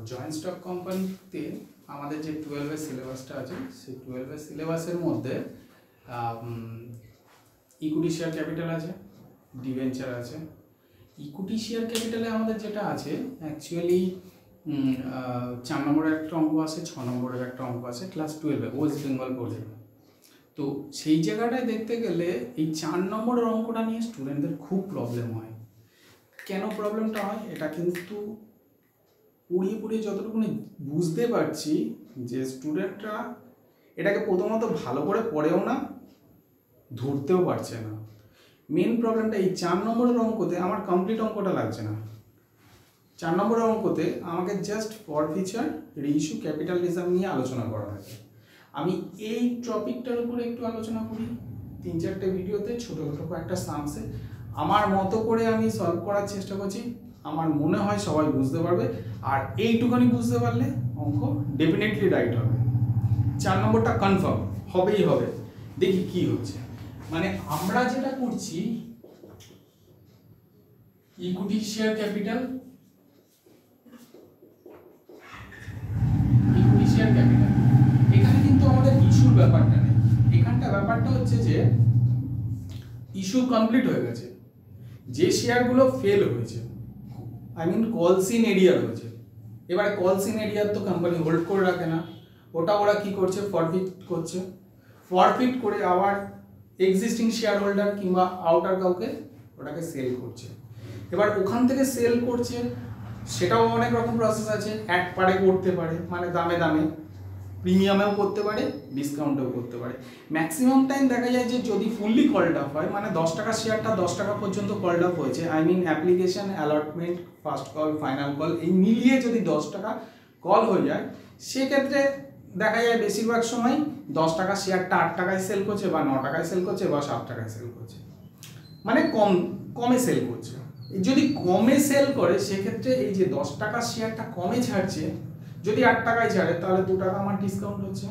Joint stock কোম্পানিতে আমাদের যে 12 এর সিলেবাসটা আছে সেই 12 এর সিলেবাসের মধ্যে ইকুইটি শেয়ার ক্যাপিটাল আছে, ডিবেঞ্চার আছে। ইকুইটি শেয়ার ক্যাপিটালে আমাদের যেটা আছে অ্যাকচুয়ালি 4 নম্বরের একটা অঙ্ক আছে, 6 নম্বরের একটা অঙ্ক আছে ক্লাস 12-এ ওয়েস্ট বেঙ্গল বোর্ডে। তো সেই জায়গাটায় দেখতে গেলে এই 4 নম্বরের অঙ্কটা নিয়ে স্টুডেন্টদের খুব প্রবলেম হয়। কেন প্রবলেমটা হয় এটা কিন্তু পড়িয়ে যতটুকু বুঝতে পারছি যে স্টুডেন্টরা এটাকে প্রথমত ভালো করে পড়েও না, ধরতেও পারছে না। মেন প্রবলেমটা এই 4 নম্বরের অঙ্কতে আমার কমপ্লিট অঙ্কটা লাগছে না। 4 নম্বরের অঙ্কতে আমাকে জাস্ট ফরফিচার, রিইস্যু, ক্যাপিটালিজম নিয়ে আলোচনা করা আছে। আমি এই টপিকটার উপরে একটু আলোচনা করি 3-4টে ভিডিওতে ছোটো একটা সামসে আমার মতো করে আমি সলভ করার চেষ্টা করছি। আমার মনে হয় সবাই বুঝতে পারবে, আর এইটুখানি বুঝতে পারলে অঙ্ক ডেফিনেটলি রাইট হবে। 4 নম্বরটা কনফার্ম হবেই হবে। দেখি কি হচ্ছে। মানে আমরা যেটা করছি ইকুইটি শেয়ার ক্যাপিটাল, এখানে কিন্তু আমাদের ইস্যুর ব্যাপারটা নেই। এখানটা ব্যাপারটা হচ্ছে যে ইস্যু কমপ্লিট হয়ে গেছে, যে শেয়ারগুলো ফেল হয়েছে, আই মিন কলস ইন এরিয়া রয়েছে। এবারে কলস ইন এরিয়ার তো কোম্পানি হোল্ড করে রাখে না, ওটা ওরা কি করছে, ফরফিট করছে। ফরফিট করে আবার এক্সিস্টিং শেয়ার হোল্ডার কিংবা আউটার কাউকে ওটাকে সেল করছে। এবার ওখান থেকে সেল করছে, সেটাও অনেক রকম প্রসেস আছে। এক পারে করতে পারে, মানে দামে প্রিমিয়ামেও করতে পারে, ডিসকাউন্টেও করতে পারে। ম্যাক্সিমাম টাইম দেখা যায় যে যদি ফুললি কলড আপ হয়, মানে 10 টাকা শেয়ারটা 10 টাকা পর্যন্ত কলড আপ হয়েছে, I mean application, allotment, first call, final call, এই মিলিয়ে যদি 10 টাকা কল হয়ে যায়, সেক্ষেত্রে দেখা যায় বেশিরভাগ সময় 10 টাকা শেয়ারটা 8 টাকায় সেল করছে, বা 9 টাকায় সেল করছে, বা 7 টাকায় সেল করছে, মানে কমে সেল করছে। যদি কমে সেল করে সেক্ষেত্রে এই যে 10 টাকা শেয়ারটা কমে ছাড়ছে, যদি 8 টাকায় ছাড়ে তাহলে 2 টাকা আমার ডিসকাউন্ট হচ্ছে।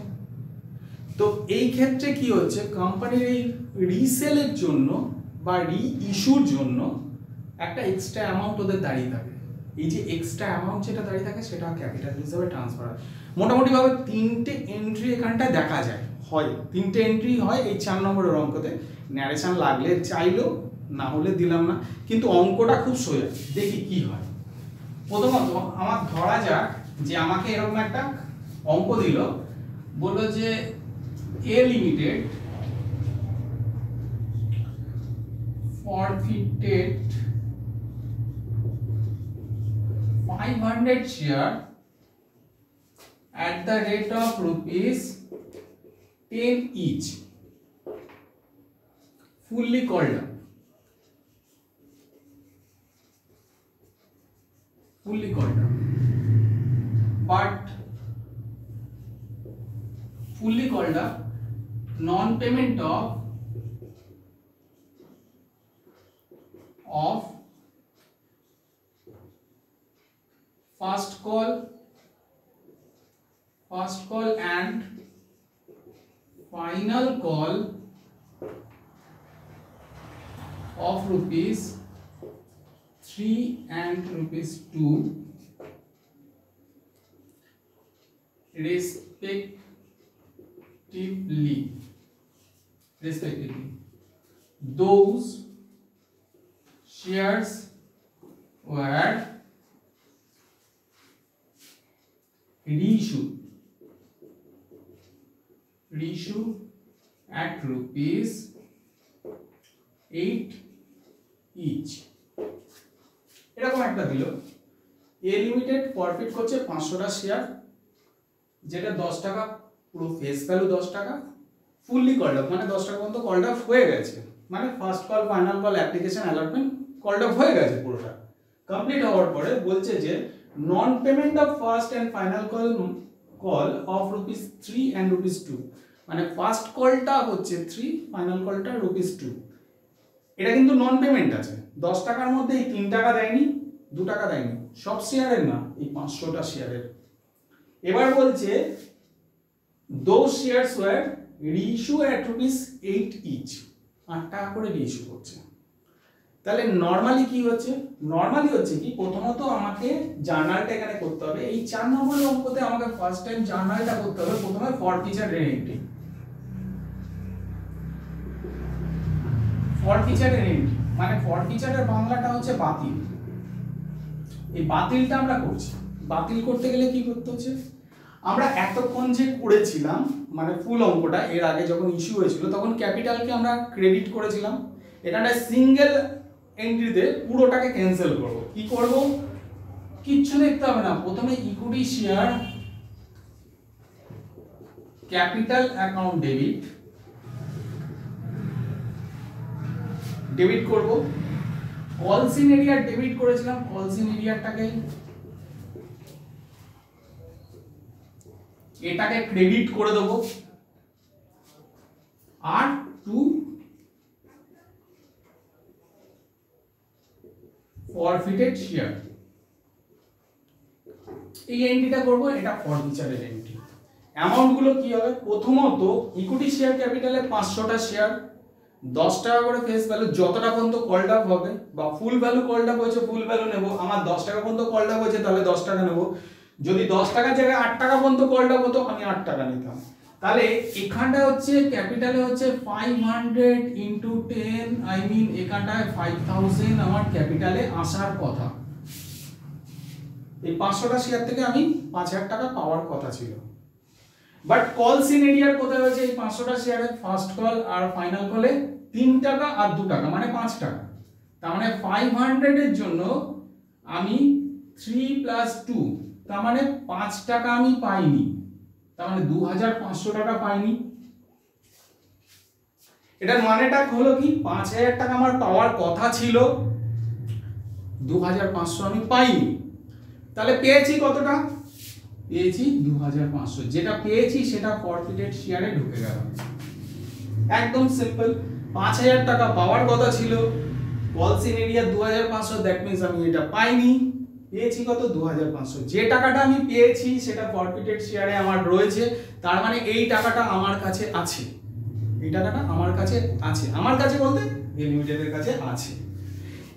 তো এই ক্ষেত্রে কি হচ্ছে, কোম্পানির এই রিসেলের জন্য বা রিইস্যুর জন্য একটা এক্সট্রা অ্যামাউন্ট ওদের দাঁড়িয়ে থাকে। এই যে এক্সট্রা অ্যামাউন্ট যেটা দাঁড়িয়ে থাকে সেটা ক্যাপিটাল হিসেবে ট্রান্সফার হয়। মোটামুটিভাবে 3টে এন্ট্রি এখানটায় দেখা যায়, হয় 3টে এন্ট্রি হয় এই 4 নম্বরের অঙ্কতে। ন্যারেশন লাগলে চাইলো, না হলে দিলাম না, কিন্তু অঙ্কটা খুব সোজা। দেখি কি হয়। প্রথমত আমার ধরা যাক যে আমাকে এরকম একটা অঙ্ক দিল, বললো যে a limited forfeited 500 share at the rate of rupees 10 each, fully called up, but fully called up, non-payment of first call and final call of rupees 3 and rupees 2 respectively. Those shares were reissued at rupees 8 each. এরকম একটা দিল, a limited profit করছে 500টা share, যেটা 10 টাকা, পুরো face value 10 টাকা, fully called up, মানে 10 টাকা পর্যন্ত কলড আপ হয়ে গেছে, মানে first call, final call, application, allotment called up হয়ে গেছে পুরোটা। কমপ্লিট হওয়ার পরে বলছে যে non payment of first and final call of rupees 3 and rupees 2, মানে ফার্স্ট কলটা হচ্ছে 3, ফাইনাল কলটা রুপিস 2। এটা কিন্তু নন পেমেন্ট আছে। 10 টাকার মধ্যে এই 3 টাকা দেয়নি, 2 টাকা দেয়নি, সব শেয়ারের না, এই 500টা শেয়ারের। এবার বলছে those shares were reissued at rupees 8 each, 8 টাকা করে রিইস্যু করছে। তাহলে নরমালি কি হচ্ছে, নরমালি হচ্ছে কি, প্রথমত আমাকে জার্নালটা এখানে করতে হবে। এই 4 নম্বর অঙ্কতে আমাকে ফার্স্ট টাইম জার্নালটা করতে হবে। প্রথমে ফরফিচারের এন্ট্রি, ফরফিচারের এন্ট্রি মানে ফরফিচারের বাংলাটা হচ্ছে বাতিল। এই বাতিলটা আমরা করছি। বাতিল করতে গেলে কি করতে হচ্ছে, আমরা এতক্ষণ যে করেছিলাম মানে ফুল অঙ্কটা, এর আগে যখন ইস্যু হয়েছিল তখন ক্যাপিটালকে আমরা ক্রেডিট করেছিলাম। এখানে সিঙ্গেল এন্ট্রিতে পুরোটাকে ক্যান্সেল করব। কি করব, কিচ্ছু দেখতে হবে না। প্রথমে equity share capital account debit করব। কলসিন এরিয়া ডেবিট করেছিলাম, কলসিন এরিয়াটাকে এটাকে ক্রেডিট করে দেব। আর টু ফরফিটেড শেয়ার, এই এন্ট্রিটা করব। এটা ফরফিচারের এন্ট্রি। অ্যামাউন্ট গুলো কি হবে, প্রথমত ইকুইটি শেয়ার ক্যাপিটালে 500টা শেয়ার 10 টাকা করে ফেস ভ্যালু, যতটা পর্যন্ত কল আপ হবে বা ফুল ভ্যালু কল আপ হয়েছে ফুল ভ্যালু নেব। আমার 10 টাকা পর্যন্ত কল আপ হয়েছে তাহলে 10 টাকা নেব। যদি 10 টাকার জায়গায় 8 টাকা পর্যন্ত কল আপ হতো আমি 8 টাকা নিতাম। তাহলে এখানটা হচ্ছে ক্যাপিটালে হচ্ছে 500 ইনটু 10, আই মিন এখানটায় 5000 আমার ক্যাপিটালে আসার কথা। এই 500টা শেয়ার থেকে আমি 5000 টাকা পাওয়ার কথা ছিল। বাট কল সিনেরিয়ার কোথায় হয়েছে, এই 500টা শেয়ারে ফার্স্ট কল আর ফাইনাল কলে 3 টাকা আর 2 টাকা মানে 5 টাকা। তার মানে 500 এর জন্য আমি 3 + 2, তার মানে 5 টাকা আমি পাইনি। তার মানে 2500 টাকা পাইনি। এটার মানেটা হলো কি, 5000 টাকা আমার পাওয়ার কথা ছিল, 2500 আমি পাইনি। তাহলে পেয়েছি কতটা, পেয়েছি 2500। যেটা পেয়েছি সেটা ফরফিটেড শেয়ারে ঢুকে গেল। একদম সিম্পল। 5000 টাকা পাওয়ার কথা ছিল, কলসিন এরিয়া 2500, দ্যাট মিন্স আমি এটা পাইনি। পেয়েছি কত, 2500। যে টাকাটা আমি পেয়েছি সেটা ফরফিটেড শেয়ারে আমার রয়েছে। তার মানে এই টাকাটা আমার কাছে আছে। এই টাকাটা আমার কাছে আছে, আমার কাছে বলতে এই লিমিটেডের কাছে আছে।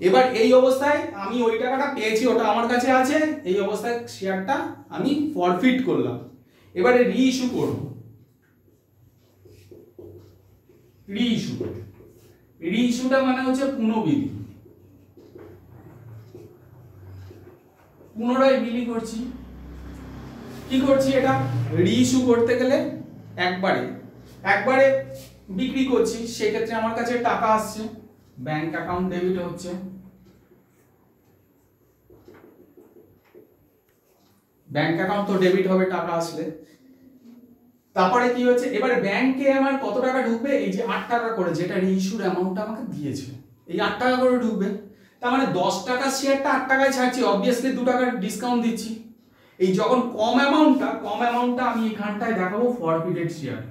এবার এই অবস্থায় আমি ওই টাকাটা পেয়েছি, ওটা আমার কাছে আছে। এই অবস্থায় শেয়ারটা আমি ফরফিট করলাম। এবারে রিইস্যু করব। রিইস্যুটা মানে হচ্ছে পুনঃবিলি, পুনরায় বিলি করছি। কি করছি, এটা রিইস্যু করতে গেলে একবারে বিক্রি করছি, সেক্ষেত্রে আমার কাছে টাকা আসছে, ব্যাংক অ্যাকাউন্ট ডেবিট হচ্ছে। ব্যাংক অ্যাকাউন্ট তো ডেবিট হবে টাকা আসলে। তারপরে কি হচ্ছে, এবারে ব্যাংকে আমার কত টাকা ঢুকবে, এই যে 8 টাকা করে যেটা রিইস্যুর অ্যামাউন্টটা আমাকে দিয়েছে, এই 8 টাকা করে ঢুকবে। তার মানে 10 টাকার শেয়ারটা 8 টাকায় ছাড়ছি, অবভিয়াসলি 2 টাকার ডিসকাউন্ট দিচ্ছি। এই যখন কম অ্যামাউন্টটা আমি এখানটায় দেখাবো forfeited share,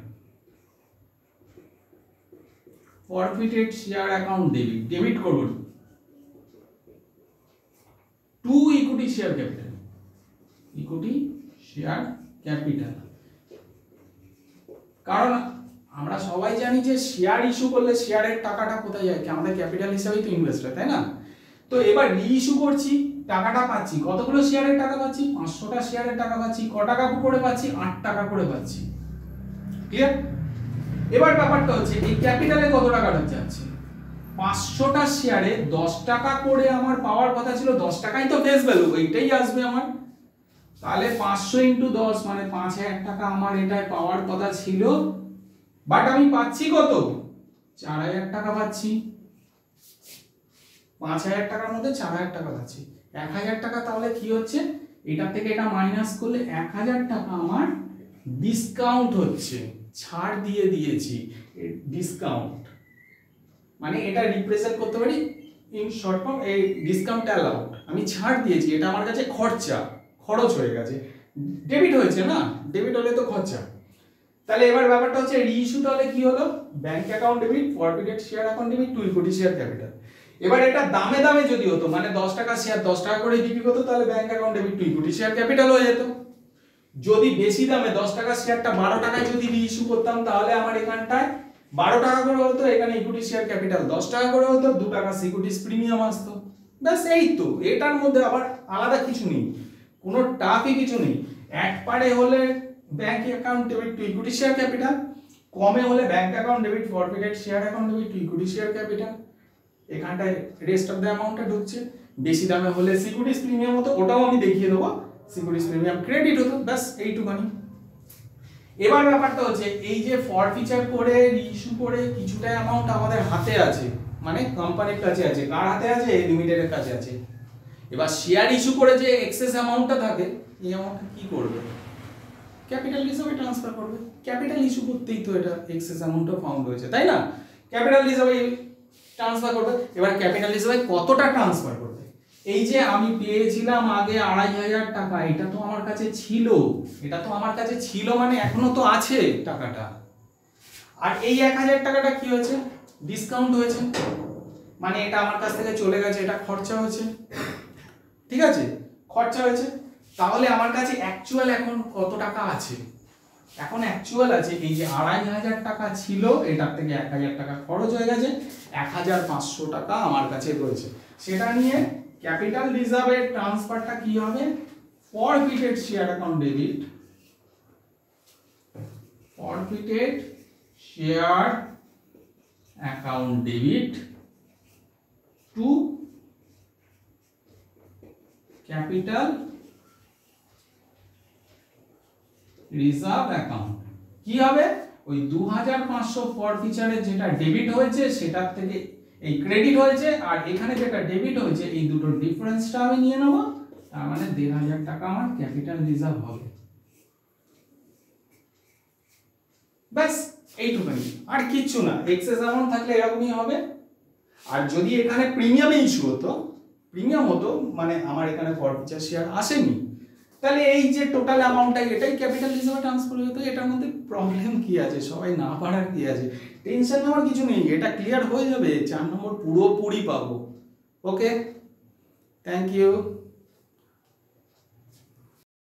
forfeited share account debit করব to equity share capital, equity share capital. কারণ আমরা সবাই জানি যে শেয়ার ইস্যু করলে শেয়ারের টাকাটা কোথায় যায়, আমাদের ক্যাপিটাল হিসেবেই তো ইনভেস্ট হয়, তাই না? তো এবার রিইস্যু করছি, টাকাটা পাচ্ছি, কতগুলো শেয়ারের টাকা পাচ্ছি, 500টা শেয়ারের টাকা পাচ্ছি। ক টাকা করে পাচ্ছি, 8 টাকা করে পাচ্ছি। ক্লিয়ার? এবার ব্যাপারটা হচ্ছে এই ক্যাপিটালে কত টাকা যাচ্ছে, 500টা শেয়ারে 10 টাকা করে আমার পাওয়ার কথা ছিল, 10 টাকাই তো ফেস ভ্যালু, এইটাই আসবে আমার। তাহলে 500 × 10 মানে 5000 টাকা আমার এটায় পাওয়ার কথা ছিল। বাট আমি পাচ্ছি কত, 4000 টাকা পাচ্ছি। 5000 টাকার মধ্যে 4000 টাকা পাচ্ছি, 1000 টাকা। তাহলে কি হচ্ছে, এটা থেকে এটা মাইনাস করলে 1000 টাকা আমার ডিসকাউন্ট হচ্ছে, ছাড় দিয়ে দিয়েছি। ডিসকাউন্ট মানে এটা রিপ্রেজেন্ট করতে পারি ইন শর্ট ফর্ম, এই ডিসকাউন্ট অ্যালাউড, আমি ছাড় দিয়েছি, এটা আমার কাছে খরচ হয়ে গেছে, ডেবিট হয়েছে না, ডেবিট হলে তো খরচা। তাহলে এবার ব্যাপারটা হচ্ছে রিইস্যুটা হলে কি হলো, bank account debit, ফরফিটেড share account debit, two equity share capital. এবার এটা দামে যদি হতো, মানে 10 টাকা শেয়ার 10 টাকা করে বিক্রি করতো, তাহলে bank account debit, two equity share capital হয়ে যেত। যদি বেশি দামে 10 টাকা শেয়ারটা 12 টাকায় যদি রিইস্যু করতাম, তাহলে আমার এখানটায় 12 টাকা করে হতো, এখানে ইকুইটি শেয়ার ক্যাপিটাল 10 টাকা করে হতো, 2 টাকা সিকিউরিটিজ প্রিমিয়াম আসতো। ব্যাস এই তো, এটার মধ্যে আবার আলাদা কিছু নেই। কোনো টাফই কিছু নেই। এক পারে হলে bank account debit two equity share capital, কমে হলে bank account debit ফরফিটেড share account debit two equity share capital, এখানটায় রেস্ট অফ দ্য অ্যামাউন্টটা ঢুকছে। বেশি দামে হলে সিকিউরিটিজ প্রিমিয়াম হতো, ওটাও আমি দেখিয়ে দেবো, সিকিউরিটিজ প্রিমিয়াম ক্রেডিট হতো, ব্যাস এইটুখানি। এবার ব্যাপারটা হচ্ছে এই যে ফরফিচার করে ইস্যু করে কিছুটা অ্যামাউন্ট আমাদের হাতে আছে, মানে কোম্পানির কাছে আছে, কার হাতে আছে? লিমিটেডের কাছে আছে। এবার শেয়ার ইস্যু করে যে এক্সেস অ্যামাউন্টটা থাকে, এই অ্যামাউন্টটা কি করবে? ক্যাপিটাল হিসাবে ট্রান্সফার করবে। ক্যাপিটাল ইস্যু করতেই তো এটা এক্সেস অ্যামাউন্টটা ফাউন্ড হয়েছে, তাই না? ক্যাপিটাল হিসাবে ট্রান্সফার করবে। এবার ক্যাপিটাল হিসাবে কতটা ট্রান্সফার করবে? এই যে আমি পেয়েছিলাম আগে 2,500 টাকা, এটা তো আমার কাছে ছিল, এটা তো আমার কাছে ছিল মানে এখনো তো আছে টাকাটা। আর এই 1,000 টাকাটা কি হয়েছে? ডিসকাউন্ট হয়েছে, মানে এটা আমার কাছ থেকে চলে গেছে, এটা খরচা হয়েছে, ঠিক আছে? খরচা হয়েছে। তাহলে আমার কাছে অ্যাকচুয়াল এখন কত টাকা আছে? এখন অ্যাকচুয়াল আছে এই যে 2,500 টাকা ছিল, এটার থেকে 1,000 টাকা খরচ হয়ে গেছে, 1,500 টাকা আমার কাছে রয়েছে। সেটা নিয়ে ক্যাপিটাল রিজার্ভের ট্রান্সফারটা কি হবে? ফরফিটেড share account debit, ফরফিটেড share account debit two capital reserve account. কি হবে? ওই 2,500 ফরফিচারে যেটা ডেবিট হয়েছে সেটার থেকে এই ক্রেডিট হয়েছে, আর এখানে যেটা ডেবিট হয়েছে এই দুটোর ডিফারেন্সটা আমি নিয়ে নেব, তার মানে 1,500 টাকা আমার ক্যাপিটাল রিজার্ভ হবে। ব্যাস এইটুকুনি, আর কিচ্ছু না। এক্সেস অ্যামাউন্ট থাকলে এরকমই হবে। আর যদি এখানে প্রিমিয়ামে ইস্যু হতো, প্রিমিয়াম হতো মানে আমার এখানে ফরফিচার শেয়ার আসেনি, তাহলে এই যে টোটাল অ্যামাউন্টটা এটাই ক্যাপিটাল হিসেবে ট্রান্সফার হতো। এটার মধ্যে প্রবলেম কি আছে? সবাই না পারার কি আছে? টেনশন নেওয়ার কিছু নেই, এটা ক্লিয়ার হয়ে যাবে। 4 নম্বর পুরোপুরি পাবো। ওকে, থ্যাংক ইউ।